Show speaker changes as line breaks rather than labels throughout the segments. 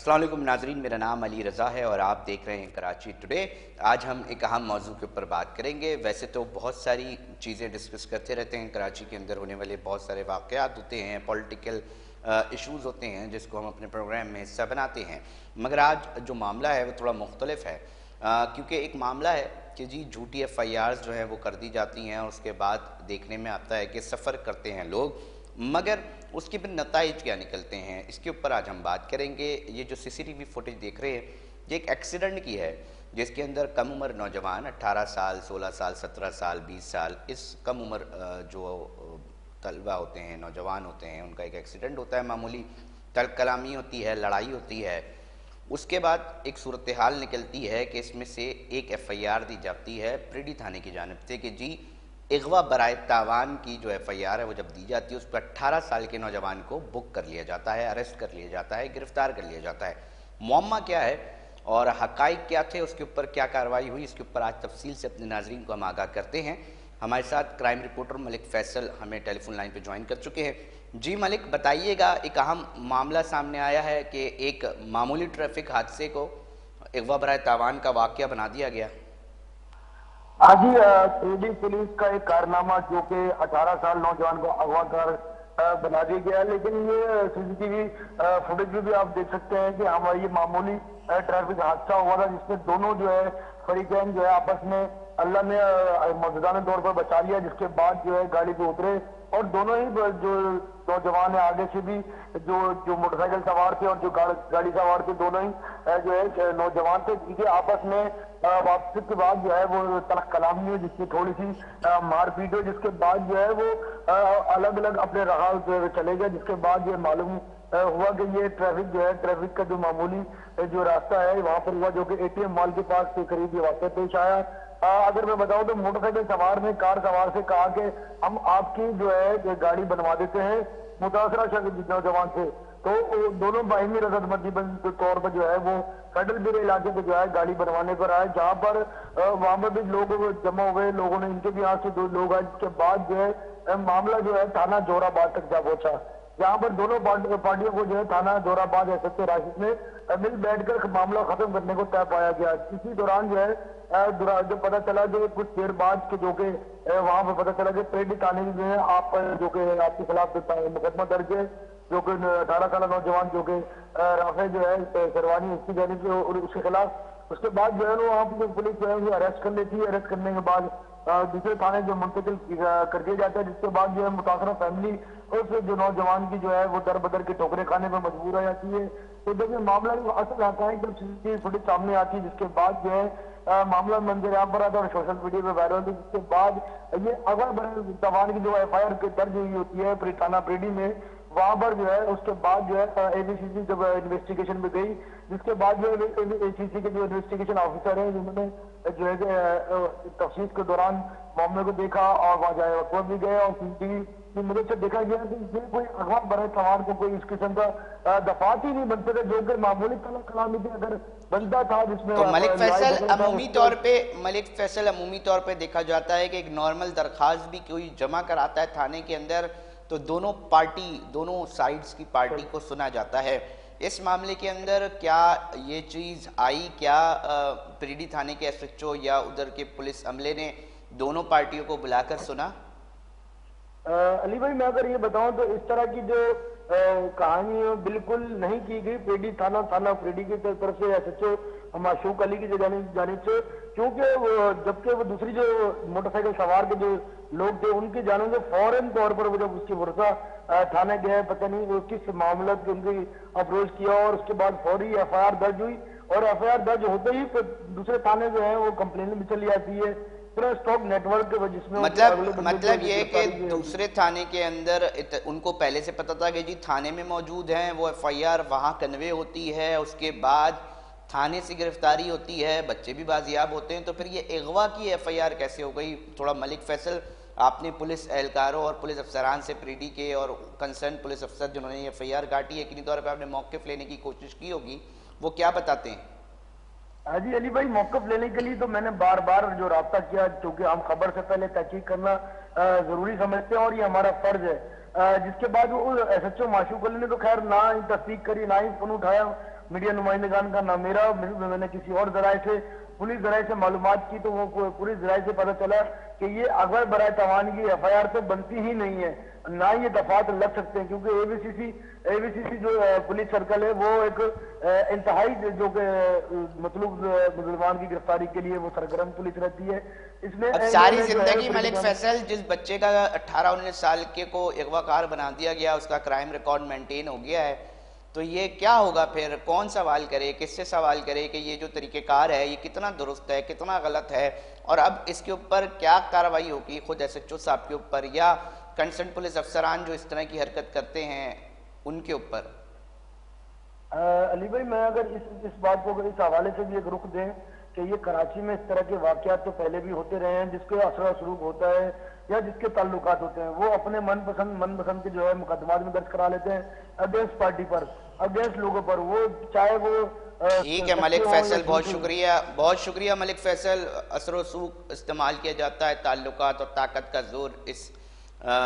अस्सलाम वालेकुम नाजरीन, मेरा नाम अली रज़ा है और आप देख रहे हैं कराची टुडे। आज हम एक अहम मौजू के ऊपर बात करेंगे। वैसे तो बहुत सारी चीज़ें डिस्कस करते रहते हैं, कराची के अंदर होने वाले बहुत सारे वाक़यात होते हैं, पॉलिटिकल इश्यूज़ होते हैं जिसको हम अपने प्रोग्राम में हिस्सा बनाते हैं। मगर आज जो मामला है वो थोड़ा मुख्तलिफ है, क्योंकि एक मामला है कि जी झूठी FIRs जो है वो कर दी जाती हैं और उसके बाद देखने में आता है कि सफ़र करते हैं लोग, मगर उसके फिर नताइज क्या निकलते हैं, इसके ऊपर आज हम बात करेंगे। ये जो CCTV फुटेज देख रहे हैं ये एक एक्सीडेंट की है जिसके अंदर कम उम्र नौजवान 18 साल, 16 साल, 17 साल, 20 साल, इस कम उम्र जो तलबा होते हैं, नौजवान होते हैं, उनका एक एक्सीडेंट होता है। मामूली तर्क कलामी होती है, लड़ाई होती है। उसके बाद एक सूरत हाल निकलती है कि इसमें से एक FIR दी जाती है प्रीडी थाने की जानिब से कि जी अगवा बराए तावान की जो FIR है वो जब दी जाती है उस पर 18 साल के नौजवान को बुक कर लिया जाता है, अरेस्ट कर लिया जाता है, गिरफ्तार कर लिया जाता है। मुअम्मा क्या है और हकाइक क्या थे, उसके ऊपर क्या कार्रवाई हुई, इसके ऊपर आज तफसील से अपने नाजरीन को हम आगाह करते हैं। हमारे साथ क्राइम रिपोर्टर मलिक फैसल हमें टेलीफोन लाइन पर ज्वाइन कर चुके हैं। जी मलिक, बताइएगा, एक अहम मामला सामने आया है कि एक मामूली ट्रैफिक हादसे को अगवा बराए तावान का वाक़या बना दिया गया।
आज ही प्रीडी पुलिस का एक कारनामा जो कि 18 साल नौजवान को अगवा कर बना दिया गया, लेकिन ये CCTV फुटेज में भी आप देख सकते हैं कि हमारा ये मामूली ट्रैफिक हादसा हुआ था जिसमें दोनों जो है फरीकैन जो है आपस में अल्लाह ने मौजूदाना तौर पर बचा लिया, जिसके बाद जो है गाड़ी पे उतरे और दोनों ही जो नौजवान है आगे से भी जो मोटरसाइकिल सवार थे और जो गाड़ी सवार थे, दोनों ही जो है नौजवान थे, जिनके आपस में वापसी के बाद जो है वो तलख कलामी हुई, जिसकी थोड़ी सी मारपीट हुई, जिसके बाद जो है वो अलग अलग अपने राह चले गए। जिसके बाद ये मालूम हुआ कि ये ट्रैफिक का जो मामूली जो रास्ता है वहां पर हुआ, जो कि ATM मॉल के पास के करीब ये वाक़या पेश आया। अगर मैं बताऊं तो मोटरसाइकिल सवार ने कार सवार से कहा कि हम आपकी जो है गाड़ी बनवा देते हैं मुतासरा शख्स नौजवान से, तो दोनों बाहिमी रजतमंदी तौर पर जो है वो फेडरल ब्यूरो इलाके पे जो है गाड़ी बनवाने पर आए, जहां पर वहां पर भी लोग जमा हुए, लोगों ने इनके भी यहाँ से 2 लोग आए, जिसके बाद जो है मामला जो है थाना जोराबाद तक जा पहुंचा, जहां पर दोनों पार्टियों को जो है थाना जोराबाद SHO राशिद में मिल बैठकर मामला खत्म करने को तय पाया गया। इसी दौरान जो है जो पता चला कि कुछ देर बाद के जो कि वहां पर पता चला कि प्रीडी थाने में जो है आप जो कि आपके खिलाफ मुकदमा दर्ज है, जो कि 18 साल नौजवान जो कि राफे जो है सरवानी उसकी जानिब से और उसके खिलाफ, उसके बाद जो है वहाँ पर पुलिस जो है अरेस्ट कर लेती है। अरेस्ट करने के बाद दूसरे थाने जो मुंतकिल कर दिया जाता है, जिसके बाद जो है मुतासरा फैमिली उस जो नौजवान की जो है वो दर बदर के ठोकरे खाने पर मजबूर हो जाती है। तो जब ये मामला असल आता है जब CCTV फुटेज सामने आती है, जिसके बाद जो है मामला मंजर आम पर आता है और सोशल मीडिया पे वायरल होती है, जिसके बाद ये अगवा बराए तावान की जो FIR दर्ज हुई होती है थाना प्रीडी में, वहां पर जो है उसके बाद जो है ABCC जब इन्वेस्टिगेशन में गई, जिसके बाद जो ACC के जो इन्वेस्टिगेशन ऑफिसर है जिन्होंने जो है तफ्तीश के दौरान मामले को देखा और वहां जाए वक्त भी गए और CCTV की मदद से देखा गया कि इसमें कोई अगवा बराए तावान को कोई इस किस्म का दफात ही नहीं बनते थे, जो कि मामूली तलब कलामी थी अगर बनता था जिसमें
तो मलिक फैसल अमूमी तौर पे देखा जाता है कि एक नॉर्मल दरखास्त भी कोई जमा कराता है थाने के अंदर तो दोनों साइड्स की पार्टी को सुना जाता है। इस मामले के अंदर क्या ये चीज़ आई, क्या प्रीडी थाने के SHO या उधर के पुलिस अमले ने दोनों पार्टियों को बुलाकर सुना?
अली भाई, मैं अगर ये बताऊं तो इस तरह की जो कहानी बिल्कुल नहीं की गई प्रीडी थाना प्रीडी की तरफ से SHO माशूक अली की जानिब से, क्योंकि जबकि वो दूसरी जो मोटरसाइकिल सवार के जो लोग थे उनकी जानिब से फौरन तौर पर वो जब उसकी वर्षा थाने गए, पता नहीं वो किस मामला की उनकी अप्रोच किया और उसके बाद फौरी FIR दर्ज हुई और FIR दर्ज होते ही दूसरे थाने जो है वो कंप्लेन भी चली आती है स्टॉक नेटवर्क के, जिसमें
मतलब ये कि दूसरे थाने के अंदर उनको पहले से पता था कि जी थाने में मौजूद हैं, वो FIR वहाँ कन्वे होती है, उसके बाद थाने से गिरफ्तारी होती है, बच्चे भी बाजियाब होते हैं, तो फिर ये अगवा की FIR कैसे हो गई? थोड़ा मलिक फैसल, आपने पुलिस एहलकारों और पुलिस अफसरान से प्रीडी के और कंसर्न पुलिस अफसर जिन्होंने ये FIR काटी है, यकीनी तौर पर आपने मौक़िफ़ लेने की कोशिश की होगी, वो क्या बताते हैं?
हाँ जी अली भाई, मौक़िफ़ लेने के लिए तो मैंने बार बार जो राब्ता किया, क्योंकि हम खबर से पहले तहकीक करना जरूरी समझते हैं और ये हमारा फर्ज है। जिसके बाद वो SHO माशूक अली ने तो खैर ना ही तस्दीक करी, ना ही फोन उठाया, मीडिया नुमाइंदगान का, ना मेरा, मैंने किसी और जराये से, पुलिस जराये से मालूमात की तो वो पुलिस जराये से पता चला कि ये अगर बराए तवान की FIR तो बनती ही नहीं है, ना ये दफात लग सकते हैं, क्योंकि एबीसीसी जो पुलिस सर्कल है वो एक इंतहाई जो कि मतलब मुसलमान की गिरफ्तारी के लिए वो सरगर्म पुलिस रहती है। इसमें
अब सारी जिंदगी मलिक फैसल, जिस बच्चे का 18-19 साल के को अगवाकार बना दिया गया, उसका क्राइम रिकॉर्ड मेंटेन हो गया है, तो ये क्या होगा फिर? कौन सवाल करे, किससे सवाल करे कि ये जो तरीक़ेकार है ये कितना दुरुस्त है, कितना गलत है, और अब इसके ऊपर क्या कार्रवाई होगी खुद SHO साहब के ऊपर या कंसर्न पुलिस अफसरान जो इस तरह की हरकत करते हैं उनके ऊपर?
अली भाई, मैं अगर इस बात को इस हवाले से भी एक रुख दें कि ये कराची में इस तरह के वाकयात तो पहले भी होते रहे हैं, जिसके असर सलूक होता है या जिसके ताल्लुकात होते हैं वो अपने मनपसंद के जो है मुकदमात में दर्ज करा लेते हैं अगेंस्ट पार्टी पर, अगेंस्ट लोगों पर, वो चाहे वो
ठीक है मलिक फैसल, बहुत शुक्रिया मलिक फैसल। असर सूक इस्तेमाल किया जाता है, ताल्लुकात और ताकत का जोर इस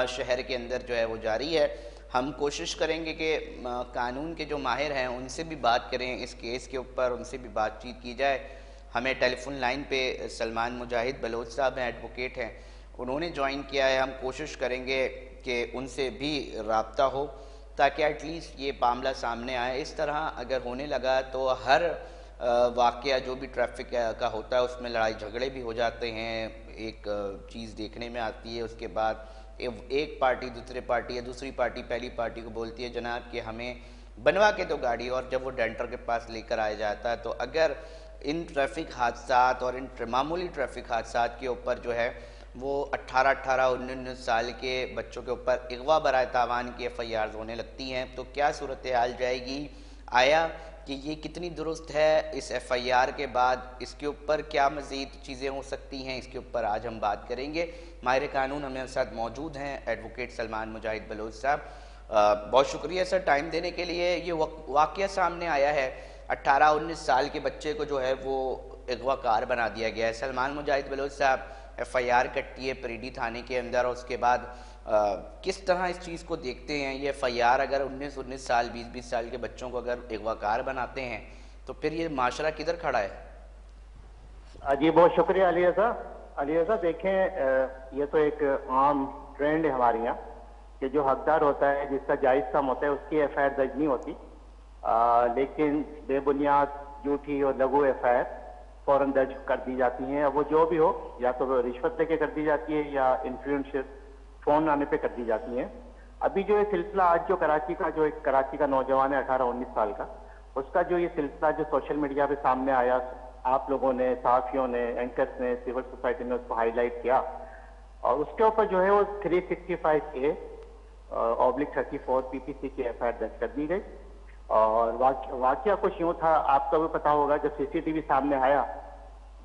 शहर के अंदर जो है वो जारी है। हम कोशिश करेंगे कि कानून के जो माहिर हैं उनसे भी बात करें इस केस के ऊपर, उनसे भी बातचीत की जाए। हमें टेलीफोन लाइन पे सलमान मुजाहिद बलोच साहब हैं, एडवोकेट हैं, उन्होंने ज्वाइन किया है। हम कोशिश करेंगे कि उनसे भी रब्ता हो ताकि एटलीस्ट ये मामला सामने आए। इस तरह अगर होने लगा तो हर वाक़या जो भी ट्रैफिक का होता है उसमें लड़ाई झगड़े भी हो जाते हैं, एक चीज़ देखने में आती है। उसके बाद एक पार्टी दूसरी पार्टी पहली पार्टी को बोलती है जनाब कि हमें बनवा के दो गाड़ी, और जब वो डेंटर के पास लेकर आया जाता है तो अगर इन ट्रैफिक हादसात और इन मामूली ट्रैफिक हादसात के ऊपर जो है वो 18-19 साल के बच्चों के ऊपर अगवा बराए तावान की FIRs होने लगती हैं तो क्या सूरत हाल जाएगी? आया कि ये कितनी दुरुस्त है? इस FIR के बाद इसके ऊपर क्या मज़ीद चीज़ें हो सकती हैं? इसके ऊपर आज हम बात करेंगे। माहिर कानून हमारे साथ मौजूद हैं, एडवोकेट सलमान मुजाहिद बलोच साहब। बहुत शुक्रिया सर टाइम देने के लिए। ये वाक़या सामने आया है, 18-19 साल के बच्चे को जो है वो अगवाकार बना दिया गया है। सलमान मुजाहिद बलोच साहब, FIR कटती है परेडी थाने के अंदर, और उसके बाद किस तरह इस चीज़ को देखते हैं? ये FIR अगर 19-19 साल 20-20 साल के बच्चों को अगर अगवाकार बनाते हैं तो फिर ये माशरा किधर खड़ा है?
जी बहुत शुक्रिया अली साहब। देखें, ये तो एक आम ट्रेंड है हमारे यहाँ कि जो हकदार होता है, जिसका जायज़ कम होता है, उसकी FIR दर्ज नहीं होती, लेकिन बेबुनियाद झूठी और लघु FIR फौरन दर्ज कर दी जाती हैं। अब वो जो भी हो, या तो रिश्वत लेके कर दी जाती है या इन्फ्लुएंशियल फोन आने पे कर दी जाती हैं। अभी जो ये सिलसिला आज जो कराची का नौजवान है 18-19 साल का, उसका जो ये सिलसिला जो सोशल मीडिया पे सामने आया, आप लोगों ने, सहाफ़ियों ने, एंकर्स ने, सिविल सोसाइटी ने उसको हाईलाइट किया, और उसके ऊपर जो है वो 365A/34 PPC की FIR दर्ज कर दी गई। और वाकया कुछ यूँ था, आपको भी पता होगा, जब CCTV सामने आया,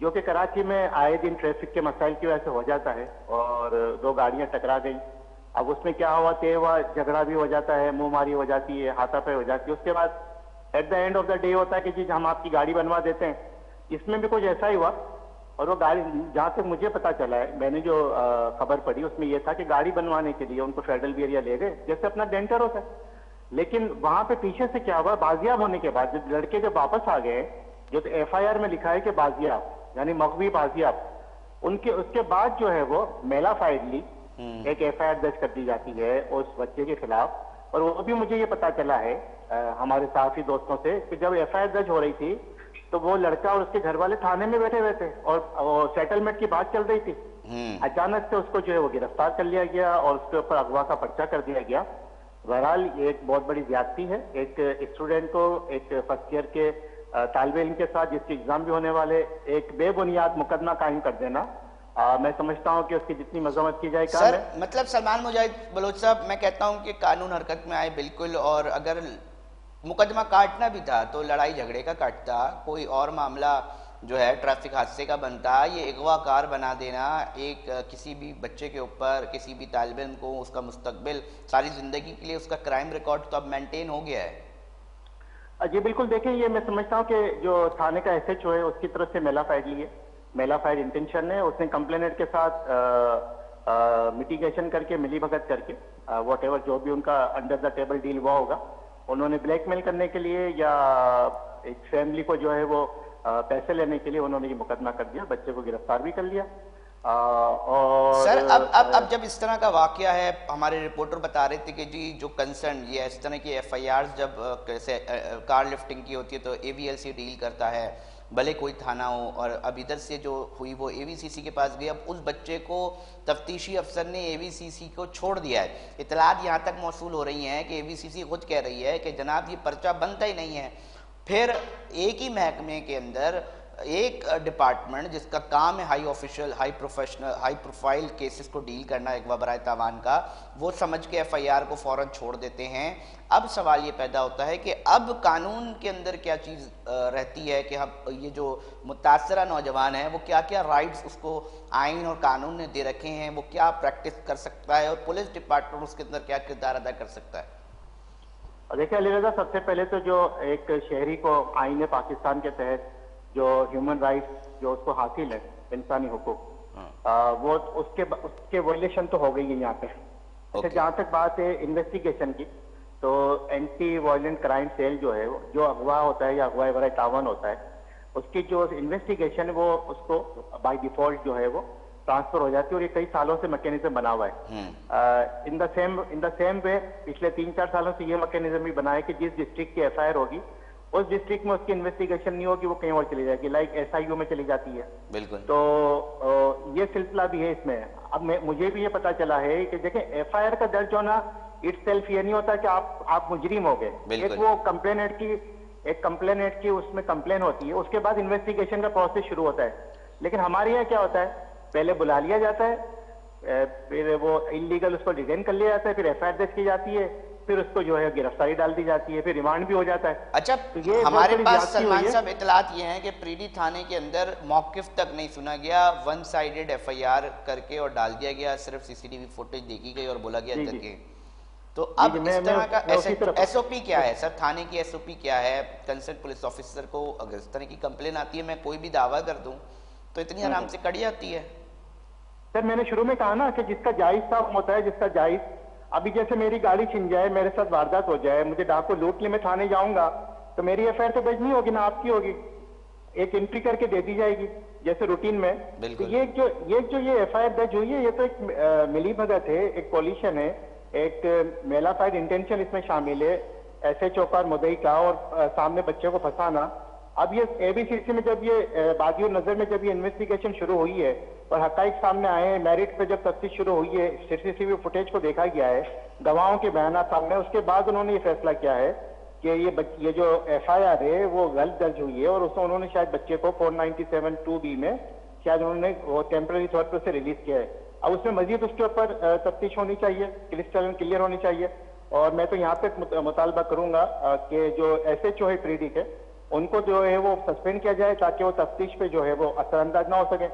जो कि कराची में आए दिन ट्रैफिक के मसाइल की वजह से हो जाता है, और दो गाड़ियां टकरा गई। अब उसमें क्या हुआ, तेवा झगड़ा भी हो जाता है, मुंहमारी हो जाती है, हाथापाई हो जाती है। उसके बाद at the end of the day होता है कि जी हम आपकी गाड़ी बनवा देते हैं। इसमें भी कुछ ऐसा ही हुआ, और वो गाड़ी, जहाँ तक मुझे पता चला है, मैंने जो खबर पढ़ी उसमें यह था कि गाड़ी बनवाने के लिए उनको फेडरल भी एरिया ले गए, जैसे अपना डेंटर होता है। लेकिन वहां पे पीछे से क्या हुआ, बाजियाब होने के बाद जब लड़के जब वापस आ गए, जो तो FIR में लिखा है कि बाजियाब यानी मगवी बाजियाब, उसके बाद जो है वो मेला फाइडली एक FIR दर्ज कर दी जाती है उस बच्चे के खिलाफ। और वो भी मुझे ये पता चला है हमारे साथी दोस्तों से कि जब FIR दर्ज हो रही थी तो वो लड़का और उसके घर वाले थाने में बैठे हुए थे और सेटलमेंट की बात चल रही थी। अचानक से उसको जो है वो गिरफ्तार कर लिया गया और उसके ऊपर अगवा का पर्चा कर दिया गया। बहरहाल ये एक बहुत बड़ी ज्यादती है, एक स्टूडेंट को, एक फर्स्ट ईयर के तालिबे इल्म के साथ जिसके एग्जाम भी होने वाले, एक बेबुनियाद मुकदमा कायम कर देना। मैं समझता हूं कि उसकी जितनी मजम्मत की जाए
सर, मतलब सलमान मुजाहिद बलोच साहब, मैं कहता हूं कि कानून हरकत में आए बिल्कुल, और अगर मुकदमा काटना भी था तो लड़ाई झगड़े का काटता, कोई और मामला जो है ट्रैफिक हादसे का बनता। ये अगवाकार बना देना एक किसी भी बच्चे के ऊपर, किसी भी तालिब इल्म को, उसका मुस्तकबिल सारी ज़िंदगी के लिए उसका क्राइम रिकॉर्ड तो अब मेंटेन हो गया है।
जी बिल्कुल, देखें, ये मैं समझता हूँ कि जो थाने का SHO है उसकी तरफ से मेला फाइड ली है, मेला फाइड इंटेंशन है, उसने कंप्लेनेंट के साथ मिटिगेशन करके, मिली भगत करके, वॉट एवर जो भी उनका अंडर द टेबल डील हुआ होगा, उन्होंने ब्लैकमेल करने के लिए या एक फैमिली को जो है वो पैसे लेने के लिए उन्होंने ये मुकदमा कर दिया, बच्चे को गिरफ्तार भी कर लिया। और
सर अब जब इस तरह का वाकया है, हमारे रिपोर्टर बता रहे थे कि जी जो कंसर्न ये इस तरह की एफआईआर जब कैसे कार लिफ्टिंग की होती है तो एवीएलसी डील करता है, भले कोई थाना हो, और अब इधर से जो हुई वो एवीसीसी के पास गई। अब उस बच्चे को तफ्तीशी अफसर ने एवीसीसी को छोड़ दिया है। इतलात यहाँ तक मौसूल हो रही हैं कि एवीसीसी खुद कह रही है कि जनाब ये पर्चा बनता ही नहीं है। फिर एक ही महकमे के अंदर एक डिपार्टमेंट जिसका काम है high official, high professional, high profile cases को डील करना अगवा बराए तावान का, वो समझ के एफआईआर को फौरन छोड़ देते हैं। अब सवाल ये पैदा होता है कि अब कानून के अंदर क्या चीज़ रहती है कि हम ये जो मुतासरा नौजवान है वो क्या क्या राइट्स उसको आइन और कानून ने दे रखे हैं, वो क्या प्रैक्टिस कर सकता है और पुलिस डिपार्टमेंट उसके अंदर क्या किरदार अदा कर सकता है।
देखिए अली रजा, सबसे पहले तो जो एक शहरी को आईन पाकिस्तान के तहत जो ह्यूमन राइट्स जो उसको हासिल है, इंसानी हुकूक, वो उसके वायलेशन तो हो गई है यहाँ पे। अच्छा, जहाँ तक बात है इन्वेस्टिगेशन की, तो एंटी वायलेंट क्राइम सेल जो है, जो अगवा होता है या अगवा बराए तावन होता है, उसकी जो इन्वेस्टिगेशन वो उसको बाय डिफॉल्ट जो है वो ट्रांसफर हो जाती है, और ये कई सालों से मैकेनिज्म बना हुआ है। इन द सेम वे पिछले 3-4 सालों से ये मैकेनिज्म भी बना है कि जिस डिस्ट्रिक्ट की एफआईआर होगी उस डिस्ट्रिक्ट में उसकी इन्वेस्टिगेशन नहीं होगी, वो कहीं और चली जाएगी, लाइक एसआईयू में चली जाती है।
बिल्कुल।
तो ये सिलसिला भी है इसमें। अब मुझे भी ये पता चला है कि देखें, एफआईआर का दर्ज होना इटसेल्फ ये नहीं होता कि आप मुजरिम हो गए। एक वो कंप्लेनेंट की उसमें कंप्लेन होती है, उसके बाद इन्वेस्टिगेशन का प्रोसेस शुरू होता है। लेकिन हमारे यहाँ क्या होता है, पहले बुला लिया जाता है, फिर वो इलीगल उसको डिटेन कर लिया जाता है, फिर एफआईआर दर्ज की जाती है, फिर उसको जो है गिरफ्तारी डाल दी जाती है, फिर रिमांड भी हो जाता है।
अच्छा,
तो ये
हमारे पास सलमान साहब इतलात ये हैं कि प्रीडी थाने के अंदर मौकिफ तक नहीं सुना गया, वन साइडेड एफआईआर करके और डाल दिया गया, सिर्फ सीसीटीवी फुटेज देखी गई और बोला गया करके। तो अब इस तरह का एसओपी क्या है सर, थाने की एसओपी क्या है? कंसर्न पुलिस ऑफिसर को अगर इस तरह की कंप्लेन आती है, मैं कोई भी दावा कर दूं तो इतनी आराम से कड़ी जाती है?
सर मैंने शुरू में कहा ना कि जिसका जायज काम होता है, जिसका जायज, अभी जैसे मेरी गाड़ी छिन जाए, मेरे साथ वारदात हो जाए, मुझे डाकू लूट ले, मैं थाने जाऊंगा तो मेरी एफआईआर तो दर्ज नहीं होगी ना, आपकी होगी, एक एंट्री करके दे दी जाएगी जैसे रूटीन में। तो ये एफआईआर दर्ज हुई है, ये तो एक मिली भगत है, एक पॉल्यूशन है, एक मेलाफाइड इंटेंशन इसमें शामिल है, एसएचओ पर मुद्दई का और सामने बच्चे को फंसाना। अब ये एबीसीसी में जब ये बादियों नजर में जब ये इन्वेस्टिगेशन शुरू हुई है और हकाइक सामने आए हैं, मेरिट पे जब तफ्तीश शुरू हुई है, सीसीटीवी फुटेज को देखा गया है, गवाहों के बयान सामने, उसके बाद उन्होंने ये फैसला किया है कि ये जो एफआईआर है वो गलत दर्ज हुई है, और उसमें उन्होंने शायद बच्चे को 497(2)B में शायद उन्होंने वो टेम्पररी तौर पर उसे रिलीज किया है। अब उसमें मजीद उसके ऊपर तफ्तीश होनी चाहिए, क्रिस्टल क्लियर होनी चाहिए। और मैं तो यहाँ पे मुतालबा करूंगा कि जो एसएचओ है प्रीडी के, उनको जो है वो सस्पेंड किया जाए ताकि वो तफ्तीश पे जो है वो असरअंदाज ना हो सके।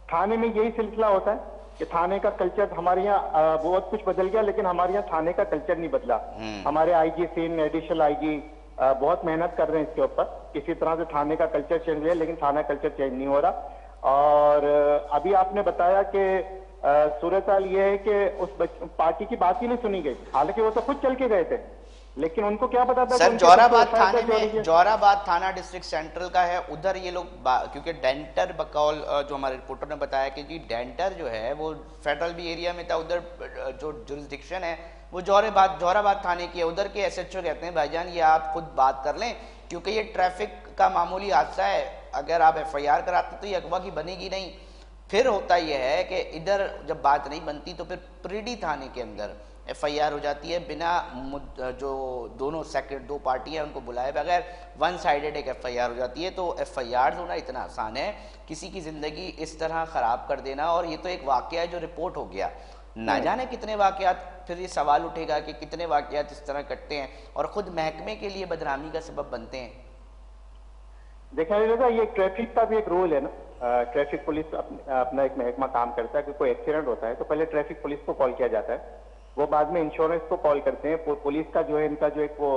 थाने में यही सिलसिला होता है कि थाने का कल्चर, हमारे यहाँ बहुत कुछ बदल गया लेकिन हमारे यहाँ थाने का कल्चर नहीं बदला। हमारे आईजी सीन, एडिशनल आईजी बहुत मेहनत कर रहे हैं इसके ऊपर, किसी तरह से थाने का कल्चर चेंज हुआ, लेकिन थाना कल्चर चेंज नहीं हो रहा। और अभी आपने बताया कि सूरत हाल ये है कि उस पार्टी की बात ही नहीं सुनी गई, हालांकि वो तो खुद चल के गए थे, लेकिन उनको क्या पता था।
सर जोराबाद थाने में, जोराबाद थाना डिस्ट्रिक्ट सेंट्रल का है, उधर ये लोग क्योंकि डेंटर बकौल जो हमारे रिपोर्टर ने बताया कि जी डेंटर जो है वो फेडरल भी एरिया में था, उधर जो जुरिस्डिक्शन है वो जोराबाद थाने की है। उधर के एसएचओ कहते हैं भाईजान ये आप खुद बात कर लें, क्योंकि ये ट्रैफिक का मामूली हादसा है, अगर आप एफआईआर कराते तो ये अगवा की बनेगी नहीं। फिर होता यह है कि इधर जब बात नहीं बनती तो फिर प्रीडी थाने के अंदर एफआईआर हो जाती है बिना जो दो पार्टियां उनको बुलाए बगैर वन साइडेड एक एफआईआर हो जाती है। तो एफआईआर होना इतना आसान है, किसी की जिंदगी इस तरह खराब कर देना, और ये तो एक वाकया है जो रिपोर्ट हो गया, ना जाने कितने वाकयात। फिर ये सवाल उठेगा कि कितने वाकयात इस तरह करते हैं और खुद महकमे के लिए बदनामी का सबब बनते हैं।
देखा जाएगा ये ट्रैफिक का भी एक रूल है ना, ट्रैफिक पुलिस अपना एक महकमा काम करता है कि कोई एक्सीडेंट होता है तो पहले ट्रैफिक पुलिस को कॉल किया जाता है, वो बाद में इंश्योरेंस को कॉल करते हैं। पुलिस का जो है इनका जो एक वो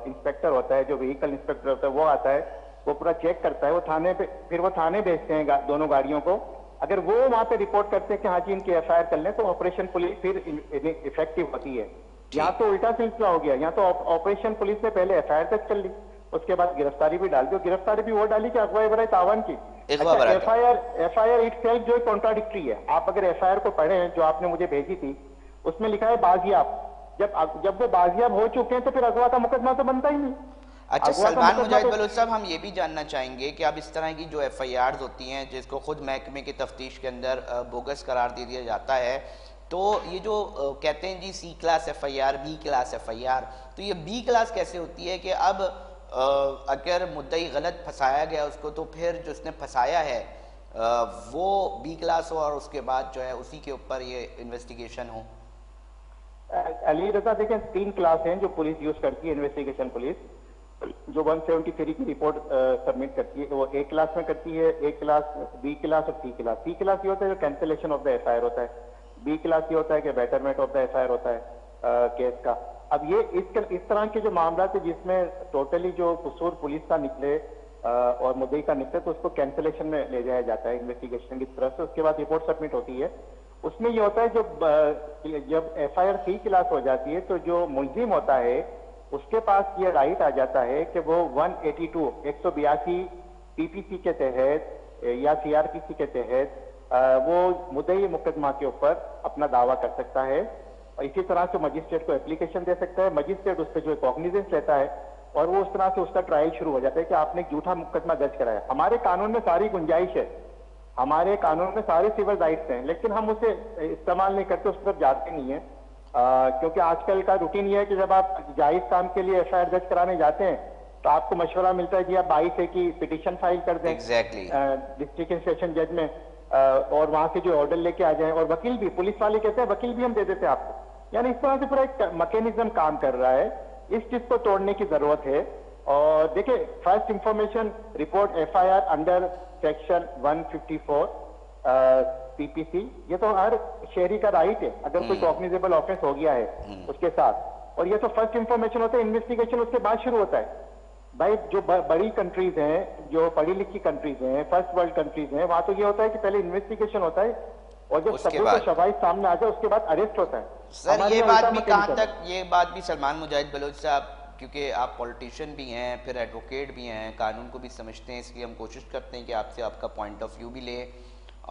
इंस्पेक्टर होता है, जो व्हीकल इंस्पेक्टर होता है, वो आता है, वो पूरा चेक करता है, वो थाने पे, फिर वो थाने भेजते हैं दोनों गाड़ियों को। अगर वो वहां पे रिपोर्ट करते हैं कि हाँ जी इनकी एफआईआर कर लें तो ऑपरेशन पुलिस फिर इफेक्टिव होती है। यहाँ तो उल्टा सिलसिला हो गया। यहाँ तो ऑपरेशन पुलिस ने पहले एफआईआर दर्ज कर ली, उसके बाद गिरफ्तारी भी डाल दी, गिरफ्तारी भी वो डाली कि अगवा बराए तावान की। अच्छा, एफआईआर इटसेल्फ जो कॉन्ट्राडिक्टरी है। आप अगर एफआईआर को पढ़ें जो आपने मुझे भेजी थी, उसमें लिखा है बाजियाब। जब वो बाजियाब हो चुके हैं तो फिर अगवा का मुकदमा तो बनता ही नहीं।
अच्छा सलमान मुजाहिद बलोच साहब, हम ये भी जानना चाहेंगे कि अब इस तरह की जो एफआईआर होती हैं जिसको खुद महकमे की तफ्तीश के अंदर बोगस करार दे दिया जाता है, तो ये जो कहते हैं जी C class FIR, B class FIR, तो ये बी क्लास कैसे होती है कि अब अगर मुद्दई गलत फंसाया गया उसको, तो फिर जो उसने फंसाया है वो बी क्लास हो और उसके बाद जो है उसी के ऊपर ये इन्वेस्टिगेशन हो?
अली रजा, देखें 3 क्लास हैं जो पुलिस यूज करती है, इन्वेस्टिगेशन पुलिस जो 173 की रिपोर्ट सबमिट करती है, वो ए क्लास में करती है, ए क्लास, बी क्लास और सी क्लास। सी क्लास ये होता है जो कैंसिलेशन ऑफ द एफआईआर होता है, बी क्लास ये होता है कि बेटरमेंट ऑफ द एफआईआर होता है केस का। अब ये इस तरह के जो मामला थे जिसमें टोटली जो कसूर पुलिस का निकले और मुद्दई का निकले, तो उसको कैंसिलेशन में ले जाया जाता है इन्वेस्टिगेशन की तरफ से। उसके बाद रिपोर्ट सबमिट होती है। उसमें ये होता है जब एफआईआर सी क्लास हो जाती है तो जो मुलजिम होता है उसके पास ये राइट आ जाता है कि वो 182 पीपीसी के तहत या सीआरपीसी के तहत वो मुद्दई मुकदमा के ऊपर अपना दावा कर सकता है। और इसी तरह से मजिस्ट्रेट को एप्लीकेशन दे सकता है, मजिस्ट्रेट उस पर जो कॉग्निजेंस लेता है और वो उस तरह से उसका ट्रायल शुरू हो जाता है कि आपने झूठा मुकदमा दर्ज कराया। हमारे कानून में सारी गुंजाइश है, हमारे कानून में सारे सिविल राइट्स हैं, लेकिन हम उसे इस्तेमाल नहीं करते, उस तरफ जाते नहीं है। क्योंकि आजकल का रूटीन ये है कि जब आप जायज काम के लिए एफआईआर दर्ज कराने जाते हैं तो आपको मशवरा मिलता है जी आप 22 की पिटीशन फाइल कर दें डिस्ट्रिक्ट एंड सेशन जज में, और वहां से जो ऑर्डर लेके आ जाए, और वकील भी, पुलिस वाले कहते हैं वकील भी हम दे देते हैं आपको। यानी इस तरह से पूरा एक मैकेनिज्म काम कर रहा है। इस चीज को तोड़ने की जरूरत है। और देखिए, first information report FIR under section 154 PPC, ये तो हर शहरी का राइट है अगर कोई कॉग्निजेबल ऑफेंस हो गया है उसके साथ। और ये तो फर्स्ट इंफॉर्मेशन होता है, इन्वेस्टिगेशन उसके बाद शुरू होता है। भाई जो बड़ी कंट्रीज हैं, जो पढ़ी लिखी कंट्रीज हैं, फर्स्ट वर्ल्ड कंट्रीज हैं, वहां तो ये होता है कि पहले इन्वेस्टिगेशन होता है और जब सबूत और शवाहिद सामने आ जाए उसके बाद अरेस्ट होता है।
सर ये बात भी कहाँ तक, ये बात भी सलमान मुजाहिद बलोच साहब, क्योंकि आप पॉलिटिशियन भी हैं, फिर एडवोकेट भी हैं, कानून को भी समझते हैं, इसलिए हम कोशिश करते हैं कि आपसे आपका पॉइंट ऑफ व्यू भी ले।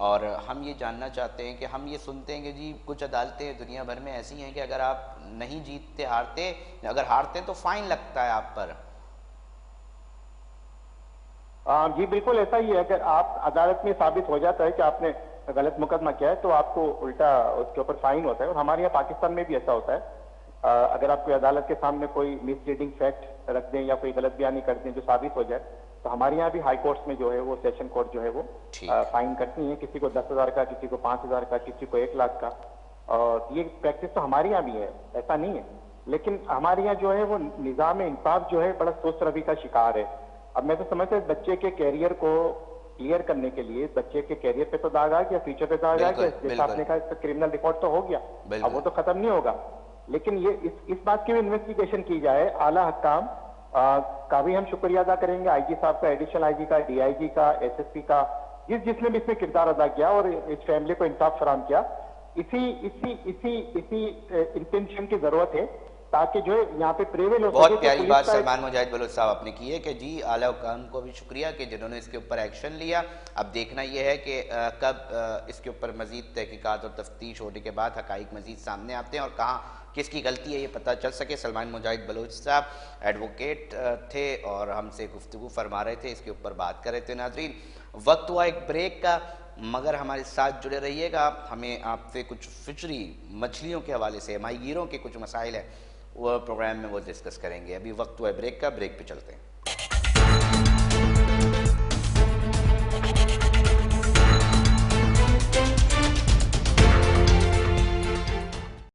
और हम ये जानना चाहते हैं कि हम ये सुनते हैं कि जी कुछ अदालतें दुनिया भर में ऐसी हैं कि अगर आप नहीं जीतते, हारते, अगर हारते हैं तो फाइन लगता है आप पर।
जी बिल्कुल ऐसा ही है। अगर आप अदालत में साबित हो जाता है कि आपने गलत मुकदमा किया है तो आपको उल्टा उसके ऊपर फाइन होता है। और हमारे यहाँ पाकिस्तान में भी ऐसा होता है। अगर आप कोई अदालत के सामने कोई मिसलीडिंग फैक्ट रख दें या कोई गलत बयानी कर दें जो साबित हो जाए, तो हमारे यहाँ भी हाई कोर्ट्स में जो है वो सेशन कोर्ट जो है वो फाइन करती है, किसी को 10,000 का, किसी को 5,000 का, किसी को 1 लाख का। और ये प्रैक्टिस तो हमारे यहाँ भी है, ऐसा नहीं है। लेकिन हमारे यहाँ जो है वो निज़ाम इंसाफ जो है बड़ा सुस्त रवि का शिकार है। अब मैं तो समझता हूँ बच्चे के कैरियर को क्लियर करने के लिए, बच्चे के कैरियर पे तो दाग आ गया, फ्यूचर पे दाग आ गया, जैसा आपने कहा इसका क्रिमिनल रिकॉर्ड तो हो गया, अब वो तो खत्म नहीं होगा। लेकिन ये इस बात की भी इन्वेस्टिगेशन की जाए। आला हकाम का भी हम शुक्रिया अदा करेंगे, आईजी साहब का, एडिशनल आईजी का, डीआईजी का, एसएसपी का, जिसने भी इसमें किरदार अदा किया और इस फैमिली को इंसाफ फराहम किया। इसी इंटेंशन की जरूरत है ताकि जो है यहाँ पे प्रेवेल हो सके।
बहुत प्यारी बात सलमान मुजाहिद बलोच साहब आपने की है कि जी आला हुकाम को भी शुक्रिया कि जिन्होंने इसके ऊपर एक्शन लिया। अब देखना यह है कि कब इसके ऊपर मजीद तहकीकात और तफ्तीश होने के बाद हकाइक मजीद सामने आते हैं और कहाँ किसकी गलती है ये पता चल सके। सलमान मुजाहिद बलोच साहब एडवोकेट थे और हमसे गुफ्तगू फरमा रहे थे, इसके ऊपर बात कर रहे थे। नाजरीन, वक्त हुआ एक ब्रेक का, मगर हमारे साथ जुड़े रहिएगा। हमें आपसे कुछ फिशरी मछलियों के हवाले से, माहीगीरों के कुछ मसाइल है वो प्रोग्राम में वो डिस्कस करेंगे। अभी वक्त हुआ है ब्रेक का, ब्रेक पे चलते हैं।